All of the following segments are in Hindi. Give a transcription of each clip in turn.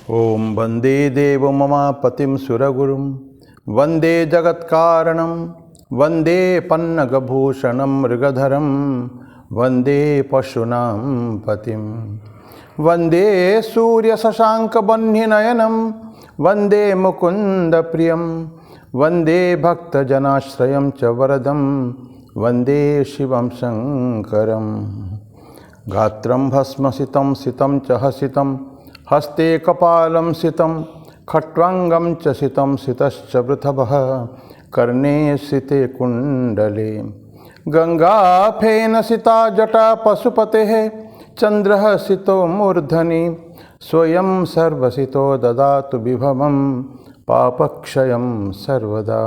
ओम वंदे देवममापतिं सुरगुरुं वंदे जगत्कारणं वंदे पन्नगभूषणं मृगधरं वंदे पशूनां पतिं वंदे सूर्यशशाङ्कवह्निनयनं वंदे मुकुन्दप्रियं वंदे भक्तजनाश्रयं च वरदं वंदे शिवं शङ्करं। गात्रं भस्मसितं सितं च हसितं हस्ते कपालं सितं खट्वांगं च सितं सितश्च वृषभः कर्णे सिते कुण्डले गंगाफेनसिता जटा पशुपतेः चन्द्रः सितो मूर्धनि स्वयं सर्वसितो ददातु विभवं पापक्षयं सर्वदा।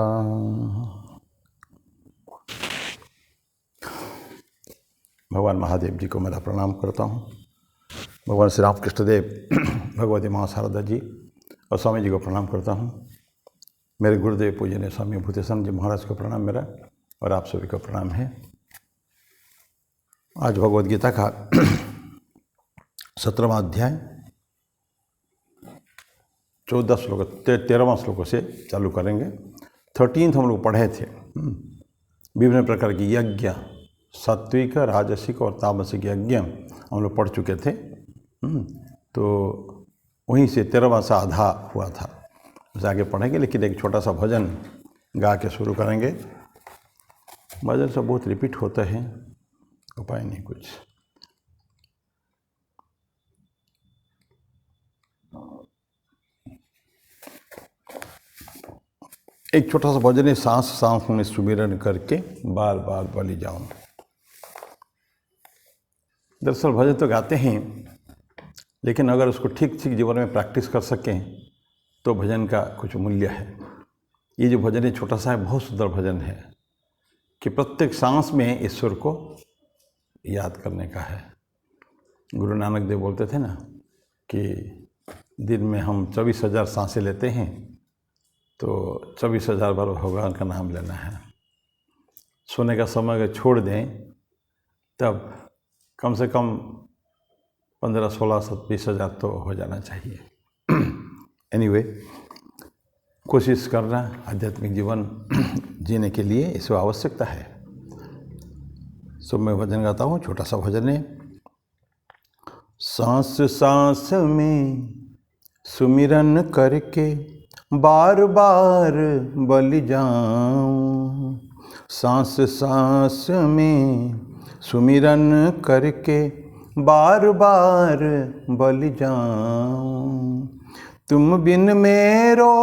भगवान महादेव जी को मेरा प्रणाम करता हूँ। भगवान श्री राम कृष्णदेव, भगवती माँ शारदा जी और स्वामी जी को प्रणाम करता हूँ। मेरे गुरुदेव पूजनीय स्वामी भूतेश्वर जी महाराज को प्रणाम मेरा, और आप सभी को प्रणाम है। आज भगवद गीता का 17वां अध्याय 14 श्लोक 13वां श्लोकों से चालू करेंगे। 13 हम लोग पढ़े थे। विभिन्न प्रकार की यज्ञ, सात्विक, राजसिक और तामसिक यज्ञ हम लोग पढ़ चुके थे। तो वहीं से 13वां सा आधा हुआ था, उसे आगे पढ़ेंगे। लेकिन एक छोटा सा भजन गा के शुरू करेंगे। भजन सब बहुत रिपीट होता है, उपाय नहीं कुछ। एक छोटा सा भजन है, सांस सांस में सुमिरन करके बार बार बलि जाऊं। दरअसल भजन तो गाते हैं, लेकिन अगर उसको ठीक ठीक जीवन में प्रैक्टिस कर सकें तो भजन का कुछ मूल्य है। ये जो भजन है छोटा सा है, बहुत सुंदर भजन है कि प्रत्येक सांस में ईश्वर को याद करने का है। गुरु नानक देव बोलते थे ना कि दिन में हम 24,000 सांसें लेते हैं, तो 24,000 बार भगवान का नाम लेना है। सोने का समय अगर छोड़ दें तब कम से कम 15, 16, 20,000 तो हो जाना चाहिए। एनीवे, कोशिश करना आध्यात्मिक जीवन जीने के लिए इसको आवश्यकता है। सो मैं भजन गाता हूँ, छोटा सा भजन है। सांस सांस में सुमिरन करके बार बार बलि जाऊं। सांस सांस में सुमिरन करके बार बार बलि जाऊं। तुम बिन मेरो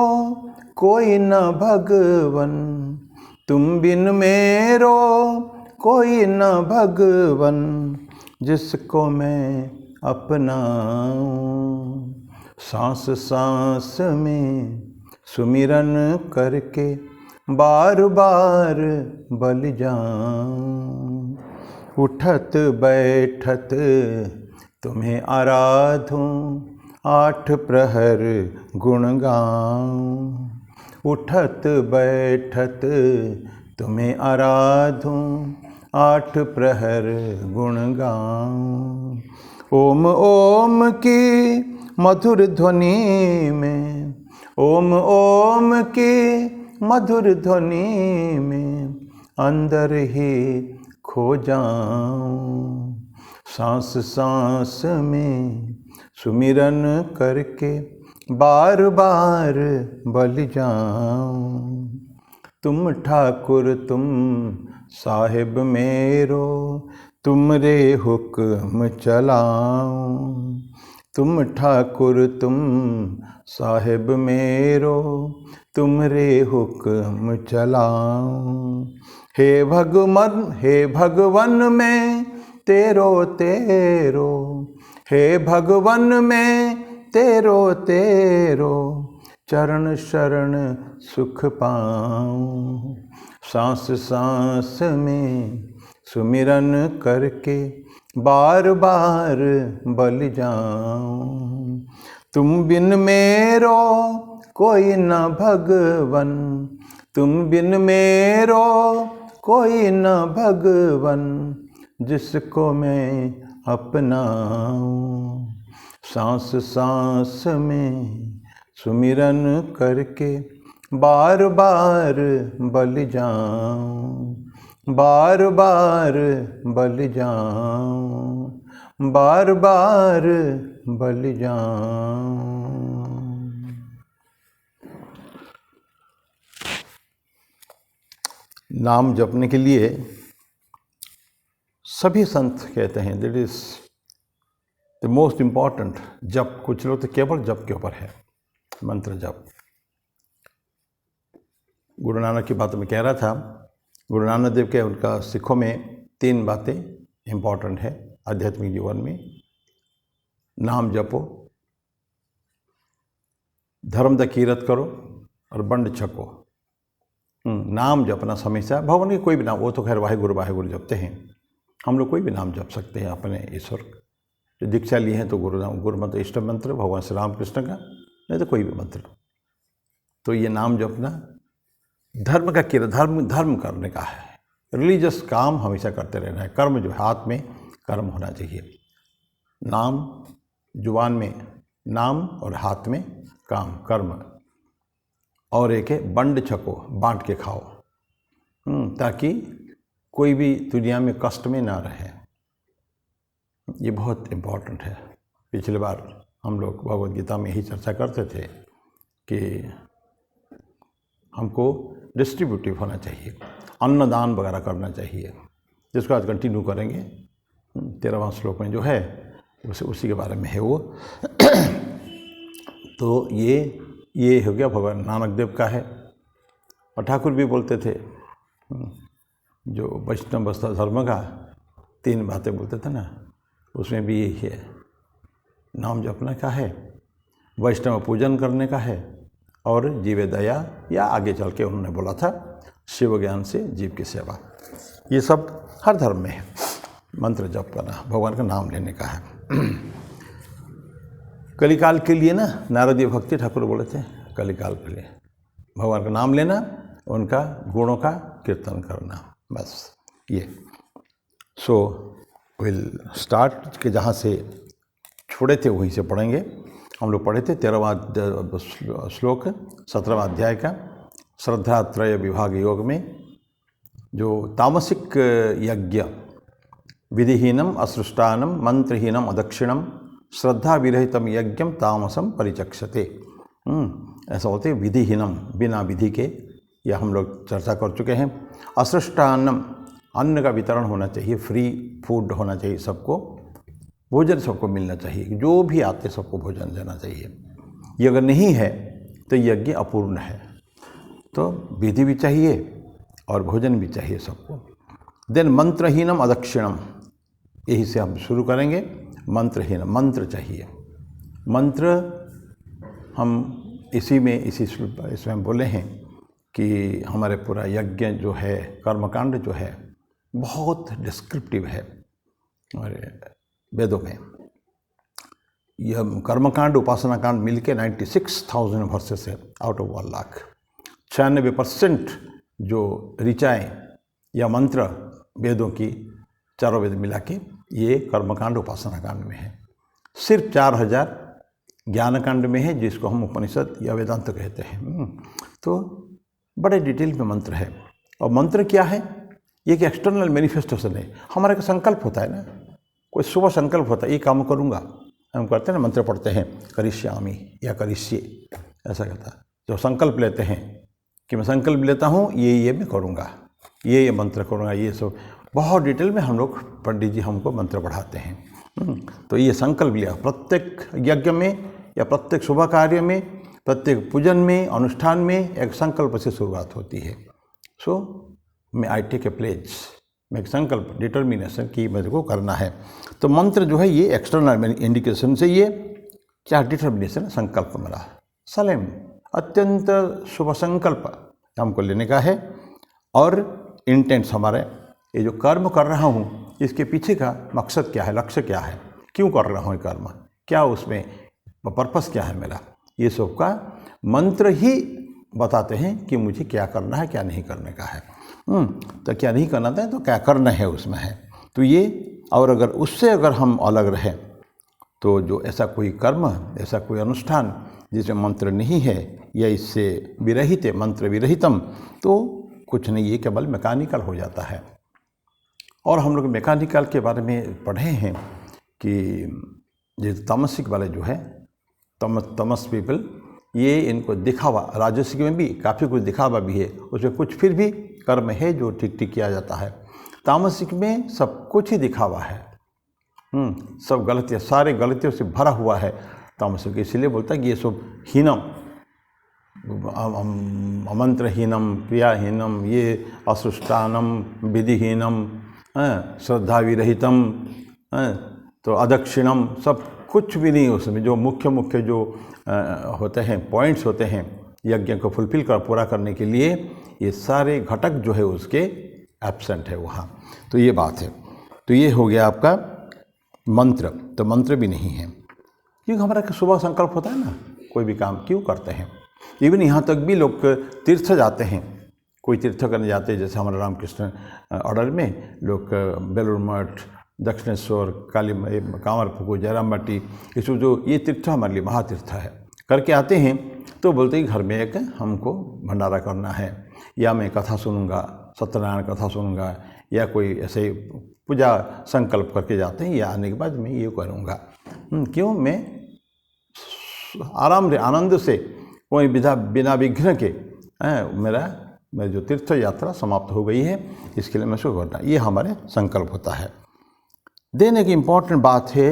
कोई न भगवन, तुम बिन मेरो कोई न भगवन, जिसको मैं अपनाऊं। सांस सांस में सुमिरन करके बार बार बलि जाऊं। उठत बैठत तुम्हें आराधूं, 8 प्रहर गुण गाऊं। उठत बैठत तुम्हें आराधूं, 8 प्रहर गुण गाऊं। ओम ओम की मधुर ध्वनि में, ओम ओम की मधुर ध्वनि में अंदर ही खो जाऊं। सांस सांस में सुमिरन करके बार बार बलि जाऊं। तुम ठाकुर तुम साहिब मेरो, तुमरे हुक्म चलाऊं। तुम ठाकुर तुम साहिब मेरो, तुमरे हुक्म चलाऊं। हे भगवन में तेरो तेरो, हे भगवन में तेरो तेरो, चरण शरण सुख पाऊं। सांस सांस में सुमिरन करके बार बार बलि जाऊं। तुम बिन मेरो कोई न भगवन, तुम बिन मेरो कोई न भगवन, जिसको मैं अपनाऊं। सांस सांस में सुमिरन करके बार बार बल जाऊं, बार बार बल जाऊं, बार बार बल जाऊं। नाम जपने के लिए सभी संत कहते हैं that is the most important जप। कुछ लोग तो केवल जप के ऊपर है, मंत्र जप। गुरु नानक की बात में कह रहा था, गुरु नानक देव के उनका सिखों में 3 बातें इम्पॉर्टेंट है आध्यात्मिक जीवन में। नाम जपो, धर्म द कीरत करो और बंड छको। नाम जपना हमेशा, भगवान के कोई भी नाम, वो तो खैर वाहेगुरु जपते हैं, हम लोग कोई भी नाम जप सकते हैं अपने ईश्वर। जो दीक्षा लिए हैं तो गुरु मंत्र इष्ट मंत्र भगवान श्री राम कृष्ण का, नहीं तो कोई भी मंत्र। तो ये नाम जपना धर्म का किरण, धर्म करने का है। रिलीजियस काम हमेशा करते रहना है। कर्म जो हाथ में कर्म होना चाहिए। नाम जुबान में नाम और हाथ में काम कर्म। और एक है बंड छको, बांट के खाओ, ताकि कोई भी दुनिया में कष्ट में ना रहे। ये बहुत इम्पोर्टेंट है। पिछली बार हम लोग भगवद गीता में यही चर्चा करते थे कि हमको डिस्ट्रीब्यूटिव होना चाहिए, अन्नदान वगैरह करना चाहिए, जिसको आज कंटिन्यू करेंगे। 13वां श्लोक में जो है उसी के बारे में है वो। तो ये हो गया भगवान नानक देव का है। और ठाकुर भी बोलते थे, जो वैष्णव धर्म का 3 बातें बोलते थे ना, उसमें भी यही है। नाम जपने का है, वैष्णव पूजन करने का है, और जीव दया, या आगे चल के उन्होंने बोला था शिव ज्ञान से जीव की सेवा। ये सब हर धर्म में है। मंत्र जप करना, भगवान का नाम लेने का है। कलिकाल के लिए ना नारदीय भक्ति ठाकुर बोले थे, कलिकाल के लिए भगवान का नाम लेना, उनका गुणों का कीर्तन करना, बस ये। सो विल स्टार्ट के जहाँ से छोड़े थे वहीं से पढ़ेंगे। हम लोग पढ़े थे 13वां श्लोक 17वां अध्याय का श्रद्धा त्रय विभाग योग में, जो तामसिक यज्ञ विधिहीनम असृष्टानम मंत्रहीनम अदक्षिणम श्रद्धा विरहितम यज्ञम तामसम परिचक्षते। ऐसा होते विधिहीनम, बिना विधि के, यह हम लोग चर्चा कर चुके हैं। असृष्टान्नम, अन्न का वितरण होना चाहिए, फ्री फूड होना चाहिए सबको, भोजन सबको मिलना चाहिए, जो भी आते सबको भोजन देना चाहिए। ये अगर नहीं है तो यज्ञ अपूर्ण है। तो विधि भी चाहिए और भोजन भी चाहिए सबको। देन मंत्रहीनम अदक्षिणम, यही से हम शुरू करेंगे। मंत्रहीन, मंत्र चाहिए। मंत्र हम इसमें बोले हैं कि हमारे पूरा यज्ञ जो है, कर्मकांड जो है, बहुत डिस्क्रिप्टिव है हमारे वेदों में। यह कर्मकांड उपासना कांड मिलके 96,000 वर्सेस है आउट ऑफ 1 लाख। 96% जो ऋचाएँ या मंत्र वेदों की, चारों वेद मिला के, ये कर्मकांड उपासना कांड में है। सिर्फ 4000 ज्ञान कांड में है, जिसको हम उपनिषद या वेदांत कहते हैं। तो बड़े डिटेल में मंत्र है। और मंत्र क्या है? ये एक एक्सटर्नल मैनिफेस्टेशन है। हमारा एक संकल्प होता है ना, कोई सुबह संकल्प होता है, ये काम करूँगा, हम करते हैं ना, मंत्र पढ़ते हैं, करिष्यामि या करिष्ये, ऐसा कहता है। जो संकल्प लेते हैं कि मैं संकल्प लेता हूँ, ये मैं करूँगा, ये मंत्र करूँगा, ये सब बहुत डिटेल में हम लोग, पंडित जी हमको मंत्र पढ़ाते हैं। तो ये संकल्प लिया। प्रत्येक यज्ञ में या प्रत्येक शुभ कार्य में, प्रत्येक पूजन में, अनुष्ठान में एक संकल्प से शुरुआत होती है। सो मैं आई टेक ए प्लेज, मैं एक संकल्प, डिटर्मिनेशन की मेरे को करना है। तो मंत्र जो है ये एक्सटर्नल इंडिकेशन से, ये क्या डिटर्मिनेशन, संकल्प मेरा सलेम, अत्यंत शुभ संकल्प हमको लेने का है। और इंटेंट्स हमारे, ये जो कर्म कर रहा हूँ इसके पीछे का मकसद क्या है, लक्ष्य क्या है, क्यों कर रहा हूँ ये कर्म, क्या उसमें पर्पस क्या है मेरा, ये सब का मंत्र ही बताते हैं कि मुझे क्या करना है, क्या नहीं करने का है। तो क्या नहीं करना था तो क्या करना है उसमें है। तो ये, और अगर उससे अगर हम अलग रहें तो जो ऐसा कोई कर्म, ऐसा कोई अनुष्ठान जिसमें मंत्र नहीं है या इससे विरहित है, मंत्र विरहितम, तो कुछ नहीं, ये केवल मैकेनिकल हो जाता है। और हम लोग मैकेनिकल के बारे में पढ़े हैं कि ये तामसिक वाले जो है, तमस पीपल, ये इनको दिखावा, राजसिक में भी काफ़ी कुछ दिखावा भी है, उसमें कुछ फिर भी कर्म है जो ठीक ठीक किया जाता है। तामसिक में सब कुछ ही दिखावा है, सब गलतियाँ, सारे गलतियों से भरा हुआ है तामसिक। इसलिए बोलता है कि ये सब हीनम, अमंत्रहीनम, क्रियाहीनम, ये असुष्टानम, विधिहीनम, श्रद्धा विरहितम, तो अदक्षिणम, सब कुछ भी नहीं उसमें। जो मुख्य मुख्य जो होते हैं, पॉइंट्स होते हैं यज्ञ को फुलफिल कर पूरा करने के लिए, ये सारे घटक जो है उसके एब्सेंट है वहाँ। तो ये बात है। तो ये हो गया आपका मंत्र। तो मंत्र भी नहीं है, क्योंकि हमारा सुबह संकल्प होता है ना, कोई भी काम क्यों करते हैं। इवन यहाँ तक भी लोग तीर्थ जाते हैं, कोई तीर्थ करने जाते हैं, जैसे हमारे रामकृष्ण ऑर्डर में लोग बेलूर मठ, दक्षिणेश्वर, कांवरपुकुर, जयराम बाटी, इसको जो ये तीर्थ हमारे लिए महातीर्थ है, करके आते हैं तो बोलते हैं घर में एक हमको भंडारा करना है, या मैं कथा सुनूंगा, सत्यनारायण कथा सुनूंगा, या कोई ऐसे पूजा संकल्प करके जाते हैं, या आने के बाद मैं ये करूँगा। क्यों? मैं आराम से, आनंद से, कोई बिना विघ्न के मेरी जो तीर्थ यात्रा समाप्त हो गई है, इसके लिए मैं इसको करना, ये हमारे संकल्प होता है। देने की इम्पोर्टेंट बात है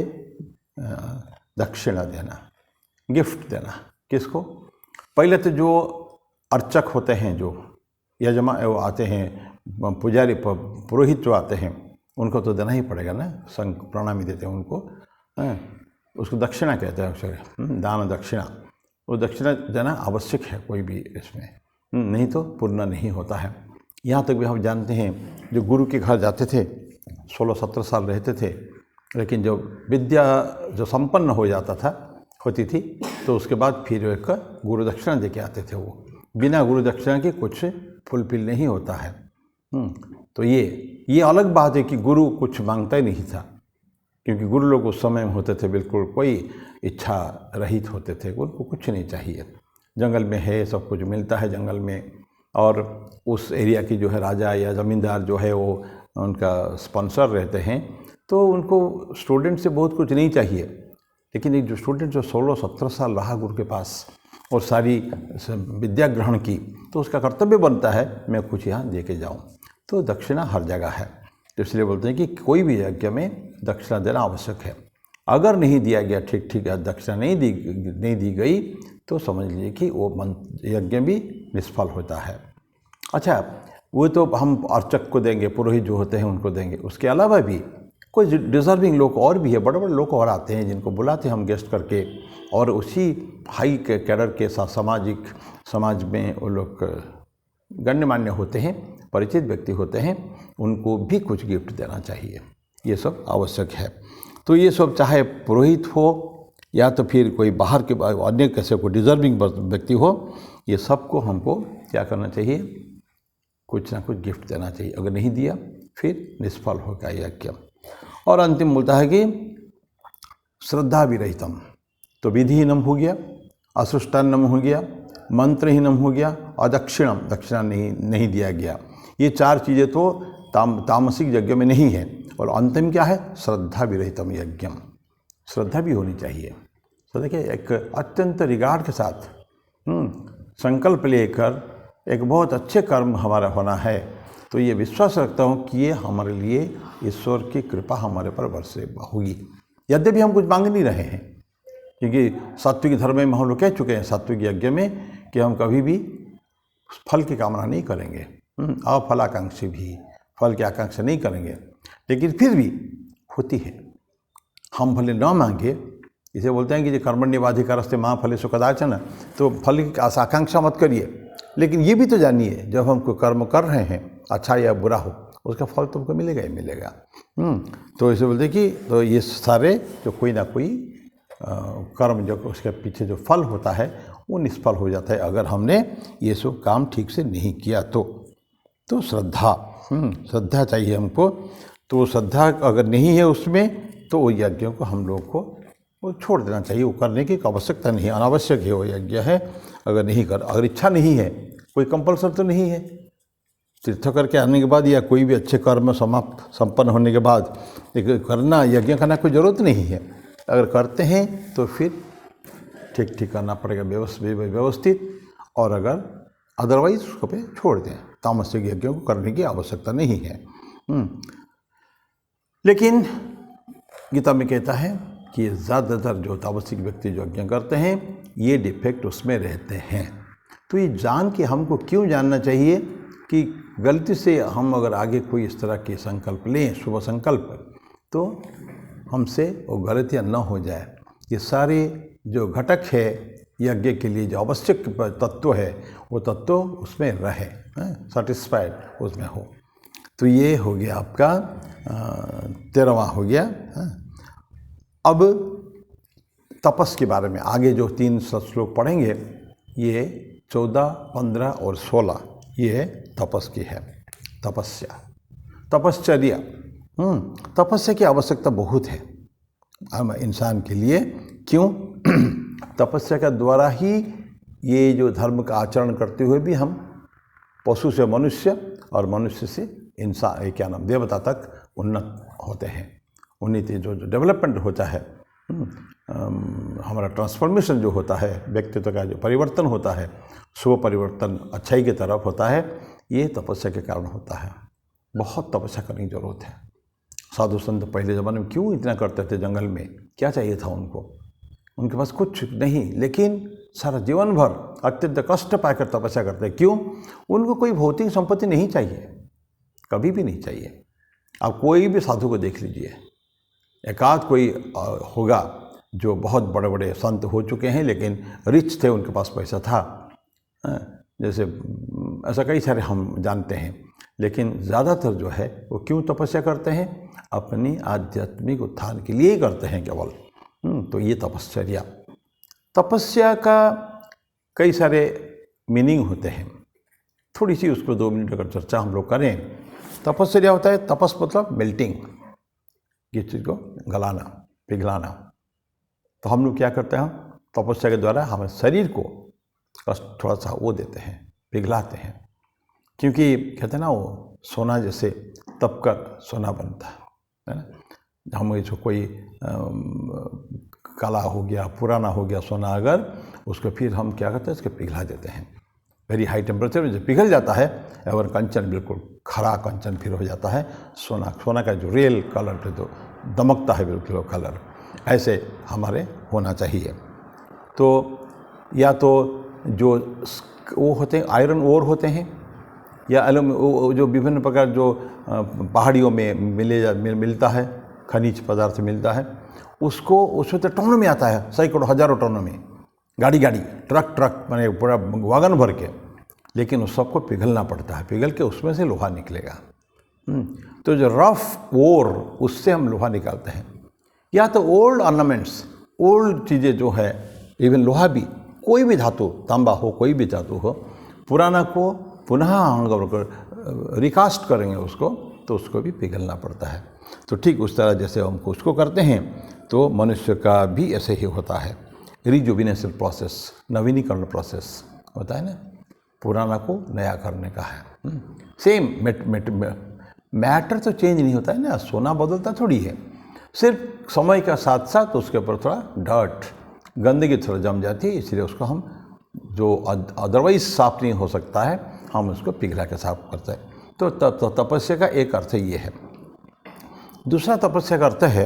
दक्षिणा देना, गिफ्ट देना। किसको? पहले तो जो अर्चक होते हैं, जो यजमान वो आते हैं, पुजारी पुरोहित जो आते हैं, उनको तो देना ही पड़ेगा ना, प्रणामी देते हैं उनको, उसको दक्षिणा कहते हैं, दान दक्षिणा। वो दक्षिणा देना आवश्यक है कोई भी इसमें, नहीं तो पूर्ण नहीं होता है। यहाँ तक भी हम जानते हैं, जो गुरु के घर जाते थे 16-17 साल रहते थे, लेकिन जब विद्या जो संपन्न हो जाता था, होती थी, तो उसके बाद फिर एक गुरु दक्षिणा दे के आते थे। वो बिना गुरु दक्षिणा के कुछ फुलफिल नहीं होता है। तो ये अलग बात है कि गुरु कुछ मांगता ही नहीं था, क्योंकि गुरु लोग उस समय में होते थे बिल्कुल कोई इच्छा रहित होते थे, उनको कुछ नहीं चाहिए। जंगल में है, सब कुछ मिलता है जंगल में, और उस एरिया की जो है राजा या ज़मींदार जो है वो उनका स्पॉन्सर रहते हैं, तो उनको स्टूडेंट से बहुत कुछ नहीं चाहिए। लेकिन एक जो स्टूडेंट जो 16-17 साल रहा गुरु के पास और सारी विद्या ग्रहण की, तो उसका कर्तव्य बनता है मैं कुछ यहाँ दे के जाऊँ। तो दक्षिणा हर जगह है, तो इसलिए बोलते हैं कि कोई भी यज्ञ में दक्षिणा देना आवश्यक है। अगर नहीं दिया गया, ठीक है, दक्षिणा नहीं दी गई, तो समझ लीजिए कि वो यज्ञ भी निष्फल होता है। अच्छा, वो तो हम अर्चक को देंगे, पुरोहित जो होते हैं उनको देंगे, उसके अलावा भी कोई डिज़र्विंग लोग और भी है, बड़े बड़े लोग और आते हैं जिनको बुलाते हैं हम गेस्ट करके, और उसी हाई कैडर के साथ समाज में वो लोग गण्यमान्य होते हैं, परिचित व्यक्ति होते हैं, उनको भी कुछ गिफ्ट देना चाहिए। ये सब आवश्यक है। तो ये सब चाहे पुरोहित हो या तो फिर कोई बाहर के अन्य कैसे कोई डिज़र्विंग व्यक्ति हो, ये सबको हमको क्या करना चाहिए, कुछ ना कुछ गिफ्ट देना चाहिए। अगर नहीं दिया फिर निष्फल होगा यज्ञ। और अंतिम बोलता है कि श्रद्धा विरहितम, तो विधिहीनम हो गया, असुष्टान्नम हो गया, मंत्रहीनम हो गया, और दक्षिणा नहीं दिया गया। ये 4 चीज़ें तो तामसिक यज्ञ में नहीं है। और अंतिम क्या है? श्रद्धा विरहितम यज्ञम, श्रद्धा भी होनी चाहिए। तो देखिए, एक अत्यंत रिगार्ड के साथ संकल्प लेकर एक बहुत अच्छे कर्म हमारा होना है, तो ये विश्वास रखता हूँ कि ये हमारे लिए ईश्वर की कृपा हमारे पर बरसे होगी। यद्यपि हम कुछ मांग नहीं रहे हैं, क्योंकि सात्विक धर्म में हम लोग कह चुके हैं, सात्विक यज्ञ में, कि हम कभी भी फल की कामना नहीं करेंगे, अफलाकांक्षी भी फल की आकांक्षा नहीं करेंगे। लेकिन फिर भी होती है, हम भले न मांगे, इसे बोलते हैं कि जो कर्मण्येवाधिकारस्ते मा फलेषु कदाचन, तो फल की आकांक्षा मत करिए। लेकिन ये भी तो जानिए, जब हम कोई कर्म कर रहे हैं, अच्छा या बुरा हो, उसका फल तुमको मिलेगा ही मिलेगा। तो इसे बोलते हैं कि तो ये सारे जो कोई ना कोई कर्म जो उसके पीछे जो फल होता है वो निष्फल हो जाता है, अगर हमने ये सब काम ठीक से नहीं किया तो श्रद्धा चाहिए हमको। तो श्रद्धा अगर नहीं है उसमें, तो वो यज्ञों को हम लोग को वो छोड़ देना चाहिए, वो करने की आवश्यकता नहीं है, अनावश्यक है वो यज्ञ है। अगर नहीं कर, अगर इच्छा नहीं है, कोई कंपल्सन तो नहीं है। तीर्थ करके आने के बाद या कोई भी अच्छे कर्म समाप्त संपन्न होने के बाद करना, यज्ञ करना कोई ज़रूरत नहीं है। अगर करते हैं तो फिर ठीक ठीक करना पड़ेगा, व्यवस्थित। और अगर अदरवाइज उसको पे छोड़ दें, तामसिक यज्ञों को करने की आवश्यकता नहीं है। लेकिन गीता में कहता है कि ज़्यादातर जो तामसिक व्यक्ति जो यज्ञ करते हैं, ये डिफेक्ट उसमें रहते हैं। तो ये जान के हमको क्यों जानना चाहिए कि गलती से हम अगर आगे कोई इस तरह के संकल्प लें, शुभ संकल्प, तो हमसे वो गलतियाँ न हो जाए। ये सारे जो घटक है यज्ञ के लिए, जो आवश्यक तत्व है, वो तत्व उसमें रहे, सेटिस्फाइड उसमें हो। तो ये हो गया आपका 13वां हो गया। अब तपस के बारे में आगे जो 3 श्लोक पढ़ेंगे, ये 14, 15 और 16, ये तपस की है। तपस्या, तपश्चर्या। तपस्या की आवश्यकता बहुत है हम इंसान के लिए। क्यों? तपस्या का द्वारा ही ये जो धर्म का आचरण करते हुए भी हम पशु से मनुष्य और मनुष्य से इंसान, क्या नाम, देवता तक उन्नत होते हैं। उन्नति जो डेवलपमेंट होता है, हमारा ट्रांसफॉर्मेशन जो होता है, व्यक्तित्व का जो परिवर्तन होता है, शुभ परिवर्तन अच्छाई की तरफ होता है, ये तपस्या के कारण होता है। बहुत तपस्या करने की जरूरत है। साधु संत पहले ज़माने में क्यों इतना करते थे जंगल में? क्या चाहिए था उनको? उनके पास कुछ नहीं, लेकिन सारा जीवन भर अत्यंत कष्ट पाकर तपस्या करते हैं। क्यों? उनको कोई भौतिक संपत्ति नहीं चाहिए, कभी भी नहीं चाहिए। आप कोई भी साधु को देख लीजिए, एकाध कोई होगा जो बहुत बड़े बड़े संत हो चुके हैं, लेकिन रिच थे, उनके पास पैसा था, जैसे ऐसा कई सारे हम जानते हैं। लेकिन ज़्यादातर जो है वो क्यों तपस्या करते हैं? अपनी आध्यात्मिक उत्थान के लिए ही करते हैं केवल। तो ये तपश्चर्या। तपस्या का कई सारे मीनिंग होते हैं, थोड़ी सी उसको 2 मिनट अगर चर्चा हम लोग करें। तपश्चर्या होता है, तपस मतलब मेल्टिंग, किसी चीज़ को गलाना, पिघलाना। तो हम लोग क्या करते हैं? तपस्या के द्वारा हमें शरीर को थोड़ा सा वो देते हैं, पिघलाते हैं। क्योंकि कहते हैं ना, वो सोना जैसे तप कर सोना बनता है ना। हम जो कोई काला हो गया, पुराना हो गया सोना, अगर उसको फिर हम क्या करते हैं, इसको पिघला देते हैं। वेरी हाई टेम्परेचर में जो पिघल जाता है, अगर कंचन बिल्कुल खरा कंचन फिर हो जाता है सोना। सोना का जो रियल कलर जो दमकता है बिल्कुल कलर, ऐसे हमारे होना चाहिए। तो या तो जो वो होते हैं आयरन ओर होते हैं, या जो विभिन्न प्रकार जो पहाड़ियों में मिलता है, खनिज पदार्थ मिलता है, उसको उसमें तो टनों में आता है, सैकड़ों हजारों टनों में, गाड़ी ट्रक माने पूरा वागन भर के। लेकिन उस सबको पिघलना पड़ता है, पिघल के उसमें से लोहा निकलेगा। तो जो रफ ओर, उससे हम लोहा निकालते हैं। या तो ओल्ड ऑर्नामेंट्स, ओल्ड चीज़ें जो है, इवन लोहा भी, कोई भी धातु, तांबा हो, कोई भी धातु हो, पुराना को पुनः रिकास्ट करेंगे उसको, तो उसको भी पिघलना पड़ता है। तो ठीक उस तरह जैसे हम उसको करते हैं, तो मनुष्य का भी ऐसे ही होता है। रिजुविनेशन प्रोसेस, नवीनीकरण प्रोसेस होता है ना, पुराना को नया करने का है। सेम मैटर तो चेंज नहीं होता है ना, सोना बदलता थोड़ी है, सिर्फ समय का साथ साथ उसके ऊपर थोड़ा डर्ट, गंदगी थोड़ा जम जाती है, इसलिए उसको हम जो अदरवाइज साफ नहीं हो सकता है, हम उसको पिघला के साफ करते हैं। तो तपस्या का एक अर्थ ये है। दूसरा तपस्या का अर्थ है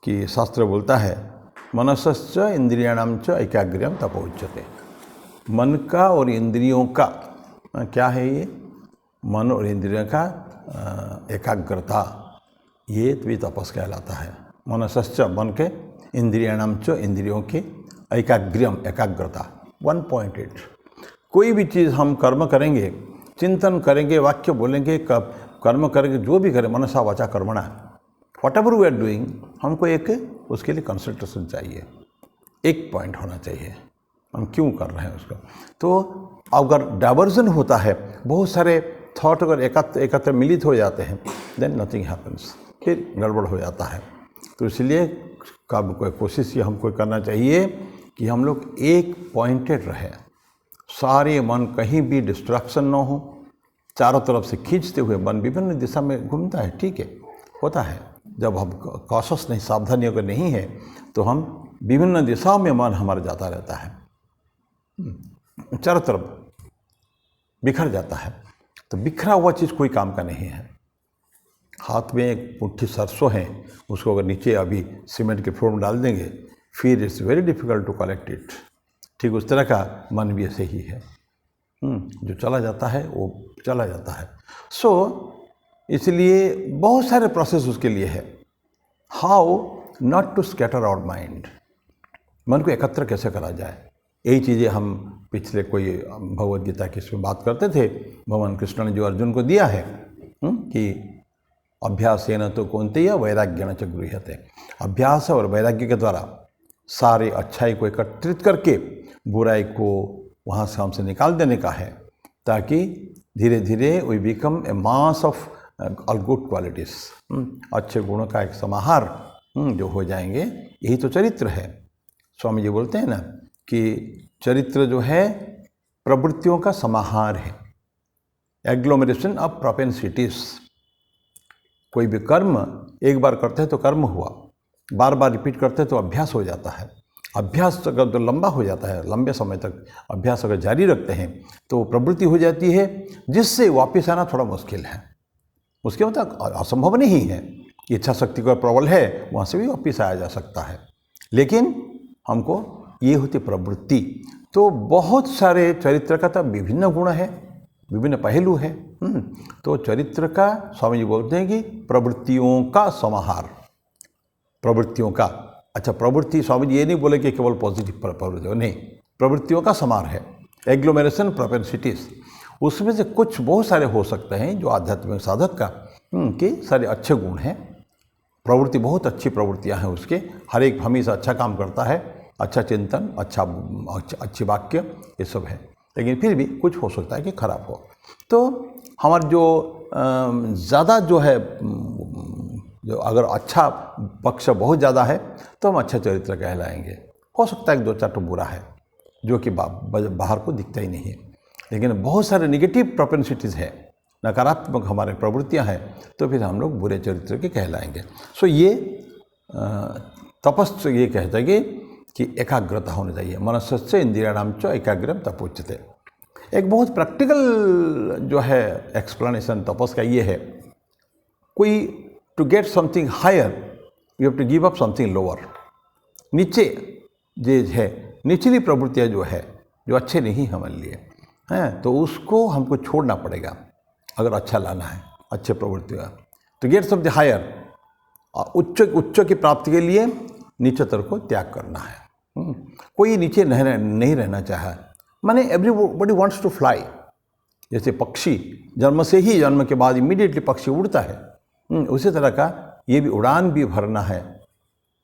कि शास्त्र बोलता है, मनसश्च इंद्रियाणाम च एकाग्र्यम तपोच्यते। मन का और इंद्रियों का क्या है? ये मन और इंद्रियों का एकाग्रता, ये भी तपस कहलाता है। मनसश्च मन के, इंद्रियाणाम च इंद्रियों के, एकाग्र्यम एकाग्रता 1.8। कोई भी चीज़ हम कर्म करेंगे, चिंतन करेंगे, वाक्य बोलेंगे, कर्म करेंगे, जो भी करें, मनसा वाचा कर्मणा, whatever we are doing, हमको एक उसके लिए कंसंट्रेशन चाहिए, एक पॉइंट होना चाहिए, हम क्यों कर रहे हैं उसको। तो अगर डाइवर्जन होता है, बहुत सारे थॉट अगर एकत्र मिलित हो जाते हैं, देन नथिंग हैपन्स, फिर गड़बड़ हो जाता है। तो इसलिए का कोई कोशिश ये हमको करना चाहिए कि हम लोग एक पॉइंटेड रहे, सारे मन कहीं भी डिस्ट्रैक्शन ना हो, चारों तरफ से खींचते हुए मन विभिन्न दिशा में घूमता है, ठीक है, होता है। जब हम कॉशस नहीं, सावधानी अगर नहीं है तो हम विभिन्न दिशाओं में मन हमारा जाता रहता है, चारों तरफ बिखर जाता है। तो बिखरा हुआ चीज़ कोई काम का नहीं है। हाथ में एक मुट्ठी सरसों है, उसको अगर नीचे अभी सीमेंट के फ्लोर में डाल देंगे, फिर it's very difficult to collect it. ठीक उस तरह का मन भी ऐसे ही है, जो चला जाता है वो चला जाता है। सो इसलिए बहुत सारे प्रोसेस उसके लिए है। How not to scatter our mind, मन को एकत्र कैसे करा जाए, यही चीज़ें हम पिछले कोई भगवद गीता की इसमें बात करते थे। भगवान कृष्ण ने जो अर्जुन को दिया है कि अभ्यासेन तो कौन्तेय वैराग्येण च गृह्यते, अभ्यास और वैराग्य के द्वारा सारे अच्छाई को एकत्रित करके बुराई को वहाँ से हमसे निकाल देने का है, ताकि धीरे धीरे we become a mass of all good qualities, अच्छे गुणों का एक समाहार जो हो जाएंगे। यही तो चरित्र है। स्वामी जी बोलते हैं ना कि चरित्र जो है प्रवृत्तियों का समाहार है, एग्लोमरेशन ऑफ प्रोपेंसिटीज़। कोई भी कर्म एक बार करते हैं तो कर्म हुआ, बार बार रिपीट करते हैं तो अभ्यास हो जाता है। अभ्यास अगर तो लंबा हो जाता है, लंबे समय तक अभ्यास अगर जारी रखते हैं तो प्रवृत्ति हो जाती है, जिससे वापस आना थोड़ा मुश्किल है। मुश्किल मतलब असंभव नहीं है, इच्छा शक्ति का प्रबल है, वहाँ से भी वापस आया जा सकता है। लेकिन हमको ये होती प्रवृत्ति। तो बहुत सारे चरित्र का तो विभिन्न गुण है, विभिन्न पहलू है। तो चरित्र का स्वामी जी बोलते हैं कि प्रवृत्तियों का समाहार, प्रवृत्तियों का। अच्छा, प्रवृत्ति स्वामी जी ये नहीं बोले कि केवल पॉजिटिव प्रवृत्ति, नहीं, प्रवृत्तियों का समार है, एग्लोमेरेशन प्रोपेंसिटीज। उसमें से कुछ बहुत सारे हो सकते हैं जो आध्यात्मिक साधक का के सारे अच्छे गुण हैं। प्रवृत्ति बहुत अच्छी प्रवृत्तियां हैं उसके, हर एक हमेशा अच्छा काम करता है, अच्छा चिंतन, अच्छी वाक्य, ये सब है। लेकिन फिर भी कुछ हो सकता है कि खराब हो। तो हमारा जो ज़्यादा जो है, जो अगर अच्छा पक्ष बहुत ज़्यादा है तो हम अच्छा चरित्र कहलाएंगे। हो सकता है कि दो चार तो बुरा है जो कि बाहर को दिखता ही नहीं है। लेकिन बहुत सारे निगेटिव प्रोपेंसिटीज़ है, नकारात्मक हमारे प्रवृत्तियां हैं, तो फिर हम लोग बुरे चरित्र के कहलाएंगे। सो ये तपस्या ये कहते हैं कि एकाग्रता होनी चाहिए। मनस्य इंद्रियाणाम च एकाग्रम तपोच्यते। एक बहुत प्रैक्टिकल जो है एक्सप्लेनेशन तपस का ये है, कोई to get something higher you have to give up something lower. नीचे जो है, निचली प्रवृत्तियाँ जो है, जो अच्छे नहीं हमारे लिए हैं, तो उसको हमको छोड़ना पड़ेगा अगर अच्छा लाना है, अच्छे प्रवृत्तियाँ। तो गेट समथिंग हायर, उच्च की प्राप्ति के लिए नीचतर को त्याग करना है। कोई नीचे नहीं रहना चाहे, माने एवरीबॉडी वांट्स टू फ्लाई। जैसे पक्षी जन्म से ही, जन्म के बाद इमीडिएटली पक्षी उड़ता है, उसी तरह का ये भी उड़ान भी भरना है।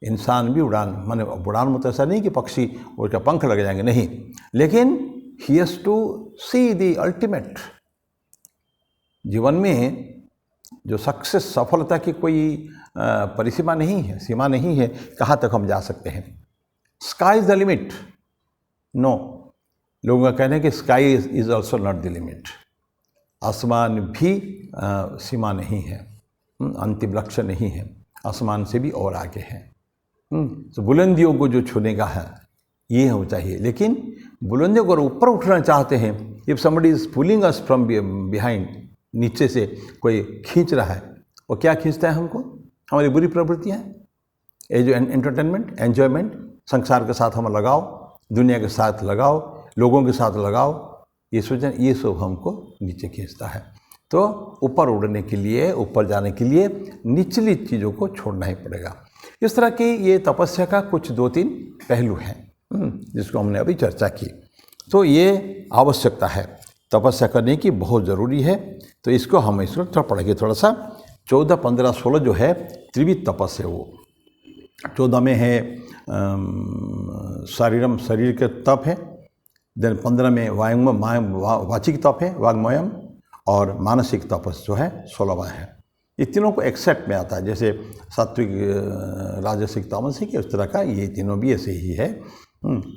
इंसान भी उड़ान, माने उड़ान मतलब ऐसा नहीं कि पक्षी उसका पंख लग जाएंगे, नहीं, लेकिन he has to see the ultimate. जीवन में जो सक्सेस, सफलता की कोई परिसीमा नहीं है, सीमा नहीं है, कहाँ तक हम जा सकते हैं। Sky is the limit, no. लोगों का कहना है कि sky is also not the limit. आसमान भी सीमा नहीं है, अंतिम लक्ष्य नहीं है, आसमान से भी और आगे है। तो बुलंदियों को जो छूने का है ये हो चाहिए। लेकिन बुलंदियों को ऊपर उठना चाहते हैं, if somebody is pulling us from behind, नीचे से कोई खींच रहा है, वो क्या खींचता है हमको? हमारी बुरी प्रवृत्तियाँ, ये जो एंटरटेनमेंट, एन्जॉयमेंट, संसार के साथ हम लगाओ, दुनिया के साथ लगाओ, लोगों के साथ लगाओ, ये सोचें, ये सब हमको नीचे खींचता है। तो ऊपर उड़ने के लिए, ऊपर जाने के लिए निचली चीज़ों को छोड़ना ही पड़ेगा। इस तरह की ये तपस्या का कुछ 2-3 पहलू हैं जिसको हमने अभी चर्चा की। तो ये आवश्यकता है, तपस्या करने की बहुत ज़रूरी है। तो इसको हम इसको थोड़ा पढ़ेंगे, थोड़ा सा 14, 15, 16 जो है त्रिविध तपस है। वो 14 में है शारीरम, शरीर के तप है। देन 15 में वाचिक तप है, वाग्मयम, और मानसिक तपस जो है 16वां है। ये तीनों को एक सेट में आता है, जैसे सात्विक, राजसिक, तामसिक, उस तरह का ये तीनों भी ऐसे ही है।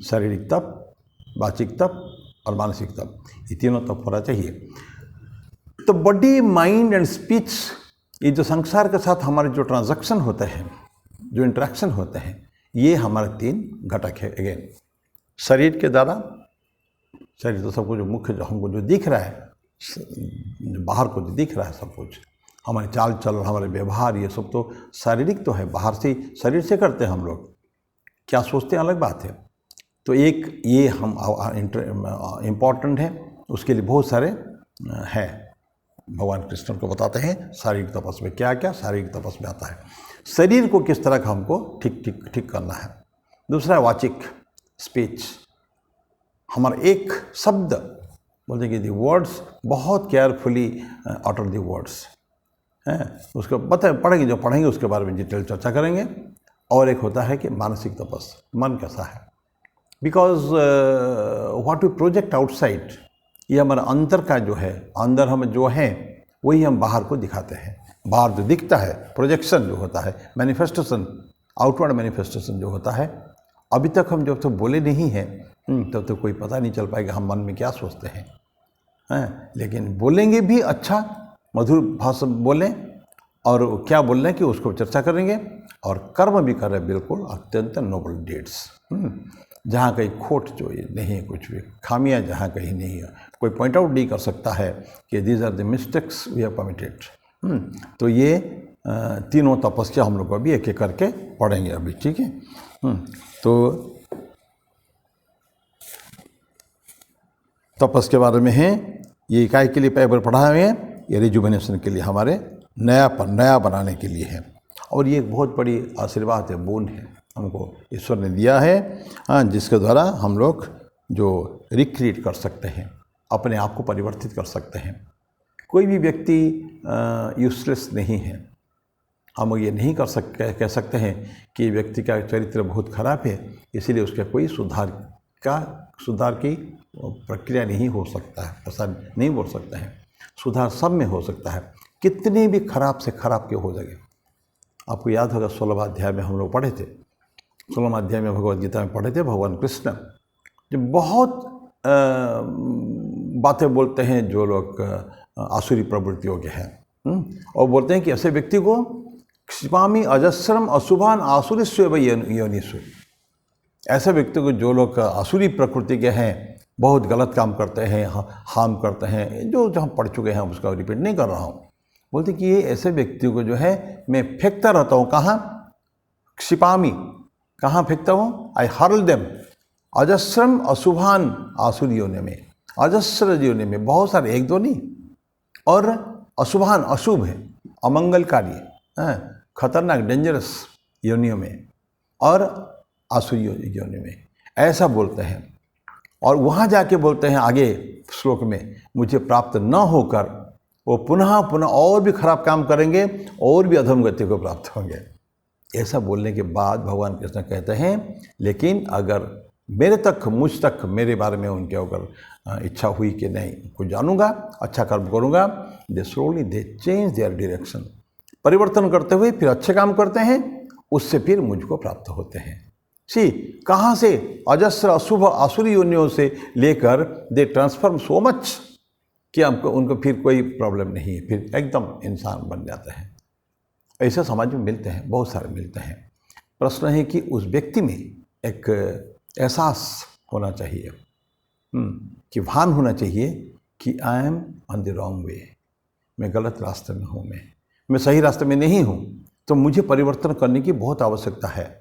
शारीरिक तप, वाचिक तप और मानसिक तप, ये तीनों तप होना चाहिए। तो बॉडी, माइंड एंड स्पीच, ये जो संसार के साथ हमारे जो ट्रांजैक्शन होते हैं, जो इंटरेक्शन होते हैं, ये हमारे 3 घटक है। अगेन शरीर के द्वारा, शरीर तो सबको जो मुख्य जो हमको जो दिख रहा है, बाहर को जो दिख रहा है सब कुछ, हमारे चाल चलन, हमारे व्यवहार, ये सब तो शारीरिक तो है, बाहर से शरीर से करते हैं हम लोग। क्या सोचते हैं अलग बात है। तो एक ये हम इम्पॉर्टेंट है, उसके लिए बहुत सारे हैं। भगवान कृष्ण को बताते हैं शारीरिक तपस्या में क्या क्या शारीरिक तपस्या में आता है, शरीर को किस तरह का हमको ठीक करना है। दूसरा वाचिक, स्पीच, हमारा एक शब्द बोलते कि दी वर्ड्स, बहुत केयरफुली अटर दी वर्ड्स हैं, उसको पढ़ेंगे, जो पढ़ेंगे उसके बारे में डिटेल चर्चा करेंगे। और एक होता है कि मानसिक तपस्या, मन कैसा है, because what we project outside, ये हमारा अंतर का जो है, अंदर हम जो हैं वही हम बाहर को दिखाते हैं। बाहर जो दिखता है, प्रोजेक्शन जो होता है, मैनिफेस्टेशन, आउटवर्ड मैनिफेस्टेशन जो होता है, अभी तक हम जब तक बोले नहीं हैं तब तक कोई पता नहीं चल पाएगा हम मन में क्या सोचते हैं। लेकिन बोलेंगे भी अच्छा मधुर भाषा बोलें, और क्या बोल रहे हैं कि उसको चर्चा करेंगे, और कर्म भी कर रहे हैं बिल्कुल अत्यंत नोबल डीड्स, जहाँ कहीं खोट जो ये नहीं है, कुछ भी खामियां जहाँ कहीं नहीं है, कोई पॉइंट आउट नहीं कर सकता है कि these are the mistakes we have committed. तो ये तीनों तपस्या हम लोग अभी एक एक करके पढ़ेंगे अभी, ठीक है। तो तपस्या के बारे में है, ये इकाई के लिए पेपर पढ़ा हुए हैं, ये रिजुवेनेशन के लिए, हमारे नया बनाने के लिए है। और ये एक बहुत बड़ी आशीर्वाद है, बोन है, हमको ईश्वर ने दिया है, जिसके द्वारा हम लोग जो रिक्रिएट कर सकते हैं, अपने आप को परिवर्तित कर सकते हैं। कोई भी व्यक्ति यूजलेस नहीं है। हम ये नहीं कह सकते हैं कि व्यक्ति का चरित्र बहुत खराब है, इसीलिए उसका कोई सुधार की प्रक्रिया नहीं हो सकता है, ऐसा नहीं बोल सकते हैं। सुधार सब में हो सकता है, कितने भी खराब से खराब के हो जाएंगे। आपको याद होगा 16वां अध्याय में हम लोग पढ़े थे, 16वां अध्याय में भगवद गीता में पढ़े थे, भगवान कृष्ण जो बहुत बातें बोलते हैं जो लोग आसुरी प्रवृत्तियों के हैं, और बोलते हैं कि ऐसे व्यक्ति को क्षिपामी अजस्रम अशुभान आसुरीस्व योनिषु, ऐसे व्यक्ति को जो लोग आसुरी प्रकृति के हैं, बहुत गलत काम करते हैं, हार्म करते हैं, जो हम पढ़ चुके हैं, उसका रिपीट नहीं कर रहा हूँ। बोलते कि ये ऐसे व्यक्ति को जो है मैं फेंकता रहता हूँ, कहाँ, क्षिपामी, कहाँ फेंकता हूँ, आई हर्ल देम अजस्रम अशुभान आसुरी योनि में, अजस्र योनि में, बहुत सारे, एक दो नहीं, और अशुभान, अशुभ है, अमंगलकारी, खतरनाक, डेंजरस योनियों में, और आसुरी योनि में, ऐसा बोलते हैं। और वहाँ जाके बोलते हैं आगे श्लोक में, मुझे प्राप्त न होकर वो पुनः और भी खराब काम करेंगे और भी अधम गति को प्राप्त होंगे। ऐसा बोलने के बाद भगवान कृष्ण कहते हैं, लेकिन अगर मेरे तक, मुझ तक, मेरे बारे में उनके अगर इच्छा हुई कि नहीं कुछ जानूंगा, अच्छा कर्म करूंगा, they slowly they change their direction, परिवर्तन करते हुए फिर अच्छे काम करते हैं, उससे फिर मुझको प्राप्त होते हैं। कहाँ से, अजस्र अशुभ आसुरी योनियों से लेकर दे ट्रांसफॉर्म सो मच कि हमको उनको फिर कोई प्रॉब्लम नहीं है, फिर एकदम इंसान बन जाते हैं। ऐसे समाज में मिलते हैं, बहुत सारे मिलते हैं। प्रश्न है कि उस व्यक्ति में एक एहसास होना चाहिए, कि भान होना चाहिए कि I am on the wrong way, मैं गलत रास्ते में हूँ, मैं सही रास्ते में नहीं हूँ, तो मुझे परिवर्तन करने की बहुत आवश्यकता है।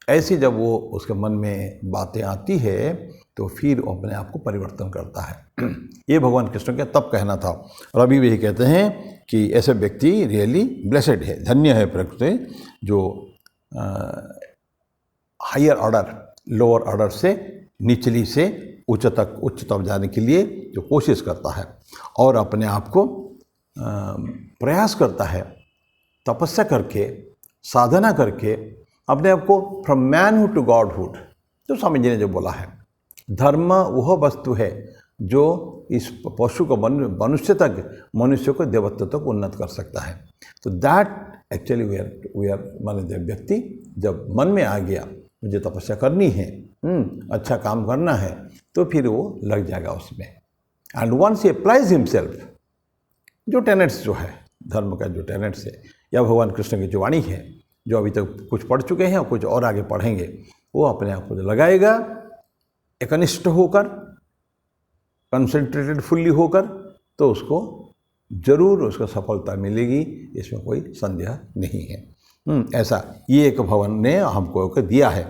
ऐसी जब वो उसके मन में बातें आती है तो फिर वो अपने आप को परिवर्तन करता है। ये भगवान कृष्ण का तब कहना था। और अभी भी कहते हैं कि ऐसे व्यक्ति रियली ब्लेसेड है, धन्य है प्रकृति, जो हायर ऑर्डर, लोअर ऑर्डर से निचली से उच्च तक जाने के लिए जो कोशिश करता है और अपने आप को प्रयास करता है, तपस्या करके, साधना करके अपने आप को फ्रॉम मैनहुड टू गॉडहुड, जो स्वामी जी ने जो बोला है, धर्म वह वस्तु है जो इस पशु को मनुष्य तक, मनुष्य को देवत्व तक उन्नत कर सकता है। तो दैट एक्चुअली वी आर माने व्यक्ति जब मन में आ गया मुझे तपस्या करनी है, अच्छा काम करना है, तो फिर वो लग जाएगा उसमें। And once he applies himself, जो टेनेट्स जो है धर्म का, जो टेनेट्स है या भगवान कृष्ण की जो वाणी है, जो अभी तक कुछ पढ़ चुके हैं और कुछ और आगे पढ़ेंगे, वो अपने आप को लगाएगा एकनिष्ठ होकर, कंसंट्रेटेड फुल्ली होकर, तो उसको जरूर उसको सफलता मिलेगी, इसमें कोई संदेह नहीं है। ऐसा ये एक भगवान ने हमको दिया है,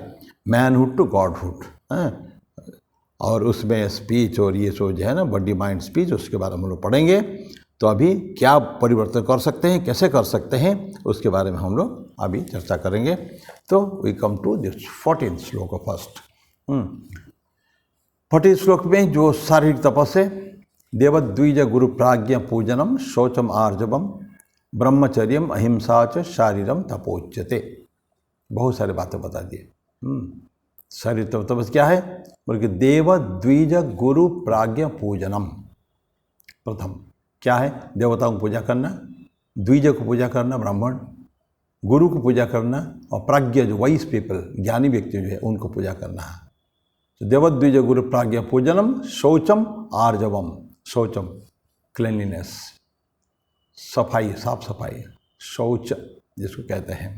मैनहुड टू गॉडहुड। और उसमें स्पीच और ये जो है ना बॉडी माइंड स्पीच, उसके बारे में हम लोग पढ़ेंगे। तो अभी क्या परिवर्तन कर सकते हैं, कैसे कर सकते हैं, उसके बारे में हम लोग अभी चर्चा करेंगे। तो we come to this 14th श्लोक फर्स्ट। 14th श्लोक में जो शारीरिक तपस है, देवद्विज गुरु प्राज्ञ पूजनम शौचम आर्जवम ब्रह्मचर्यम अहिंसा च शारीरम तपोच्यते। बहुत सारे बातें बता दिए। शारीरिक तपस क्या है, बोल के देवद्विज गुरु प्राज्ञ पूजनम। प्रथम क्या है, देवताओं को पूजा करना, द्विज को पूजा करना, ब्राह्मण, गुरु को पूजा करना, और प्राज्ञ जो वाइस पीपल, ज्ञानी व्यक्ति जो है, उनको पूजा करना है। तो देवद्विज गुरु प्राज्ञ पूजनम शौचम आर्जवम। शौचम क्लीनलीनेस, सफाई, साफ सफाई, शौच जिसको कहते हैं,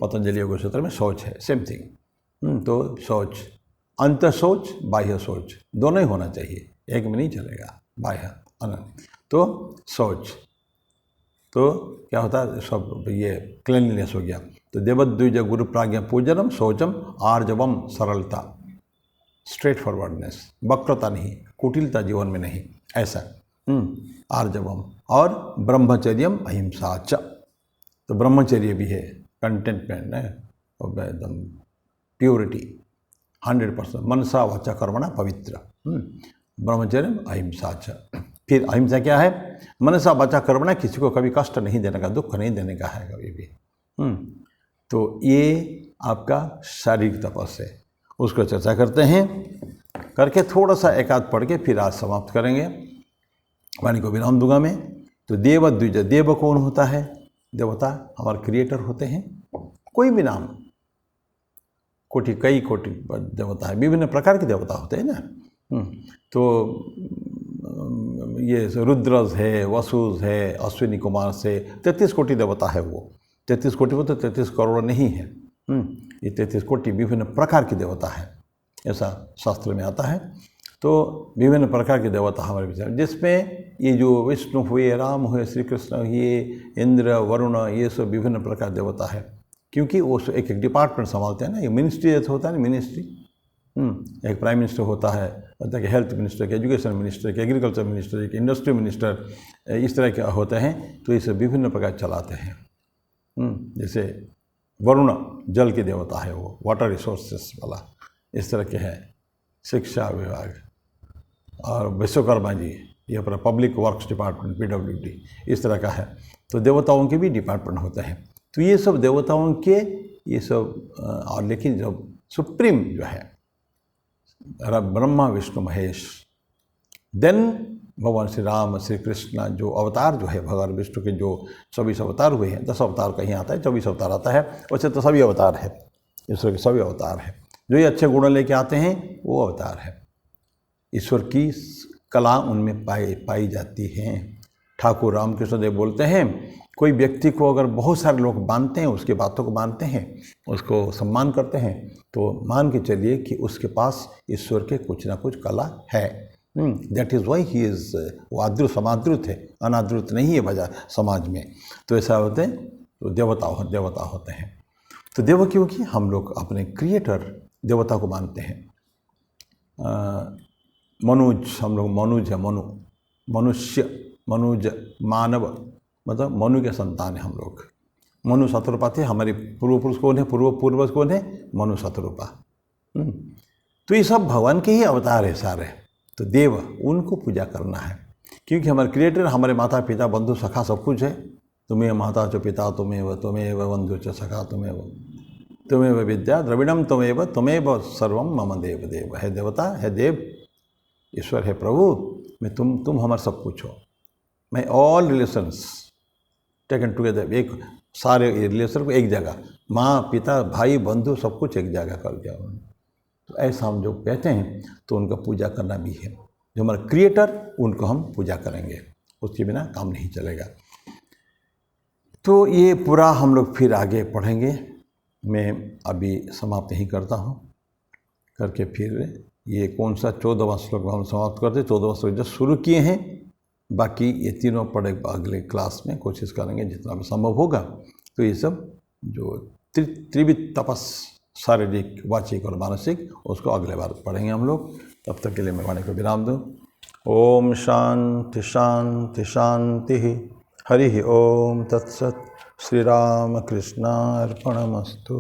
पतंजलि योग सूत्र में शौच है, सेम थिंग। तो शौच, अंत शौच, बाह्य शौच, दोनों ही होना चाहिए, एक में नहीं चलेगा, बाह्य अनंत। तो शौच, तो क्या होता है, सब ये क्लीनलीनेस हो गया। तो देवद्विज गुरु प्राज्ञ पूजनम शौचम आर्जवम, सरलता, स्ट्रेट फॉरवर्डनेस, वक्रता नहीं, कुटिलता जीवन में नहीं, ऐसा आर्जवम। और ब्रह्मचर्यम अहिंसा च, तो ब्रह्मचर्य भी है, कंटेंटमेंट है, एकदम प्योरिटी 100%, मनसा वाचा कर्मणा पवित्र। ब्रह्मचर्यम अहिंसा च। फिर अहिंसा क्या है, मनसा वाचा कर्मणा, किसी को कभी कष्ट नहीं देने का, दुख नहीं देने का है कभी भी। तो ये आपका शारीरिक तपस है, उसको चर्चा करते हैं, करके थोड़ा सा एक आध पढ़ के फिर आज समाप्त करेंगे। वाणी को विराम दूंगा मैं। तो देवद्विज, देव कौन होता है, देवता हमारे क्रिएटर होते हैं, कोई भी नाम, कोटि, कई कोटि देवता है, विभिन्न प्रकार के देवता होते हैं ना। तो ये रुद्रज है, वसुज है, अश्विनी कुमार से 33 कोटि देवता है वो। 33 कोटि वो तो 33 करोड़ नहीं है, ये 33 कोटि विभिन्न प्रकार के देवता है, ऐसा शास्त्र में आता है। तो विभिन्न प्रकार के देवता हमारे विचार, जिसमें ये जो विष्णु हुए, राम हुए, श्री कृष्ण हुए, इंद्र, वरुण, ये सब विभिन्न प्रकार देवता है, क्योंकि वो एक एक डिपार्टमेंट संभालते हैं ना। ये मिनिस्ट्री जैसे होता है ना, मिनिस्ट्री, एक प्राइम मिनिस्टर होता है, मतलब कि हेल्थ मिनिस्टर, के एजुकेशन मिनिस्टर, के एग्रीकल्चर मिनिस्टर, के इंडस्ट्री मिनिस्टर, इस तरह के होते हैं। तो ये सब विभिन्न प्रकार चलाते हैं। जैसे वरुण जल के देवता है, वो वाटर रिसोर्सेस वाला, इस तरह के हैं। शिक्षा विभाग, और विश्वकर्मा जी ये अपना पब्लिक वर्क्स डिपार्टमेंट, PWD, इस तरह का है। तो देवताओं के भी डिपार्टमेंट होते हैं। तो ये सब देवताओं के ये सब, और लेकिन जब सुप्रीम जो है ब्रह्मा विष्णु महेश, देन भगवान श्री राम, श्री कृष्ण, जो अवतार जो है भगवान विष्णु के जो 24 अवतार हुए हैं, 10 अवतार कहीं आता है, 24 अवतार आता है, वैसे तो सभी अवतार है, ईश्वर के सभी अवतार है। जो ये अच्छे गुण लेके आते हैं वो अवतार है। ईश्वर की कला उनमें पाई जाती हैं। ठाकुर रामकृष्ण देव बोलते हैं, कोई व्यक्ति को अगर बहुत सारे लोग मानते हैं, उसकी बातों को मानते हैं, उसको सम्मान करते हैं, तो मान के चलिए कि उसके पास ईश्वर के कुछ ना कुछ कला है। That is why he is, वो आदृत समादृत है, अनादृत नहीं है वजह समाज में। तो ऐसा होते हैं, तो देवता होते हैं। तो देव, क्योंकि हम लोग अपने क्रिएटर देवता को मानते हैं। मनुज, हम लोग मनुज है, मनुष्य, मनुज, मानव, मतलब मनु के संतान है हम लोग। मनु शतरूपा थे, हमारे पूर्व पुरुष कौन है, पूर्वज कौन है, मनु शतरूपा। तो ये सब भगवान के ही अवतार है सारे। तो देव, उनको पूजा करना है, क्योंकि हमारे क्रिएटर हमारे माता पिता बंधु सखा सब कुछ है। तुम्हें माता च पिता तुम्हें बंधु च सखा तुम्हें विद्या द्रविणम तुम्हें सर्वम मम देव देव। है देवता, है देव, ईश्वर है प्रभु, मैं तुम हमारे सब कुछ हो। मैं ऑल रिलेशंस टेकन टुगेदर, एक सारे रिलेशन को एक जगह, माँ पिता भाई बंधु सब कुछ एक जगह कर दिया उन्होंने। तो ऐसा हम जो कहते हैं तो उनका पूजा करना भी है। जो हमारा क्रिएटर, उनको हम पूजा करेंगे, उसके बिना काम नहीं चलेगा। तो ये पूरा हम लोग फिर आगे पढ़ेंगे। मैं अभी समाप्त ही करता हूँ, करके फिर ये कौन सा 14वां श्लोक हम समाप्त करते। 14वां श्लोक जब शुरू किए हैं, बाकी ये तीनों पढ़े अगले क्लास में कोशिश करेंगे जितना भी संभव होगा। तो ये सब जो त्रिविध तपस, शारीरिक वाचिक और मानसिक, उसको अगले बार पढ़ेंगे हम लोग। तब तक के लिए मैं वाणी को विराम दूँ। ओम शांति शांति शांति। हरि ओम तत्सत। श्री राम कृष्णार्पणमस्तु।